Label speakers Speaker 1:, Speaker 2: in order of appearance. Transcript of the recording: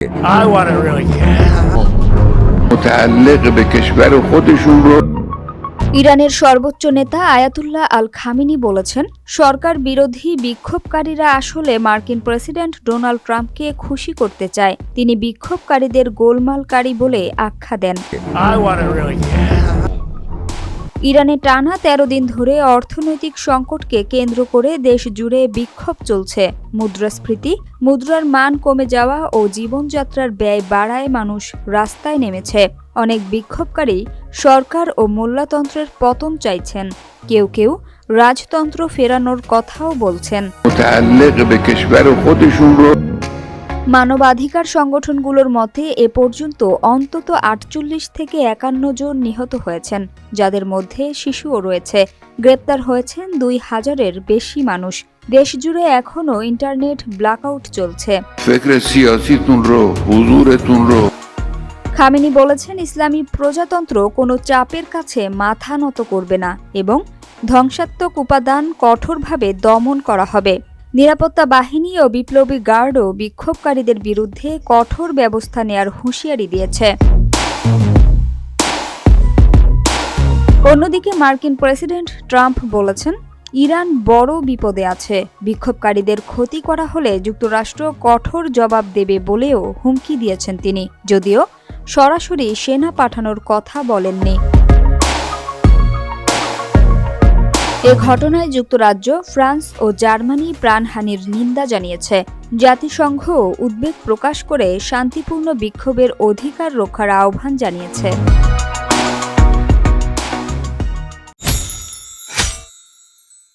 Speaker 1: I want to really
Speaker 2: متعلق به کشور خودشون رو
Speaker 3: ইরানের সর্বোচ্চ নেতা আয়াতুল্লাহ আল খামিনি বলেছেন, সরকার বিরোধী বিক্ষোভকারীরা আসলে মার্কিন প্রেসিডেন্ট ডোনাল্ড ট্রাম্পকে খুশি করতে চায়। তিনি বিক্ষোভকারীদের গোলমালকারী বলে আখ্যা দেন।
Speaker 1: I want to really
Speaker 3: ইরানে টানা ১৩ দিন ধরে অর্থনৈতিক সংকটকে কেন্দ্র করে দেশ জুড়ে বিক্ষোভ চলছে। মুদ্রাস্ফীতি, মুদ্রার মান কমে যাওয়া ও জীবনযাত্রার ব্যয় বাড়ায় মানুষ রাস্তায় নেমেছে। অনেক বিক্ষোভকারী সরকার ও মোল্লাতন্ত্রের পতন চাইছেন। কেউ কেউ রাজতন্ত্র ফেরানোর কথাও বলছেন।
Speaker 2: متعلق به کشور خودشون رو
Speaker 3: মানবাধিকার সংগঠনগুলোর মতে এ পর্যন্ত অন্তত ৪৮ থেকে ৫১ জন নিহত হয়েছেন, যাদের মধ্যে শিশুও রয়েছে। গ্রেপ্তার হয়েছেন ২,০০০-এর বেশি মানুষ। দেশজুড়ে এখনও ইন্টারনেট ব্ল্যাকআউট চলছে।
Speaker 2: فکر سیاسیتون رو حضورتون رو
Speaker 3: খামেনি বলেছেন, ইসলামী প্রজাতন্ত্র কোনো চাপের কাছে মাথা নত করবে না এবং ধ্বংসাত্মক উপাদান কঠোরভাবে দমন করা হবে। নিরাপত্তা বাহিনী ও বিপ্লবী গার্ডও বিক্ষোভকারীদের বিরুদ্ধে কঠোর ব্যবস্থা নেয়ার হুঁশিয়ারি দিয়েছে। অন্যদিকে মার্কিন প্রেসিডেন্ট ট্রাম্প বলেছেন, ইরান বড় বিপদে আছে। বিক্ষোভকারীদের ক্ষতি করা হলে যুক্তরাষ্ট্র কঠোর জবাব দেবে বলেও হুমকি দিয়েছেন তিনি, যদিও সরাসরি সেনা পাঠানোর কথা বলেননি। এ ঘটনায় যুক্তরাজ্য, ফ্রান্স ও জার্মানি প্রাণহানির নিন্দা জানিয়েছে। জাতিসংঘও উদ্বেগ প্রকাশ করে শান্তিপূর্ণ বিক্ষোভের অধিকার রক্ষার আহ্বান জানিয়েছে।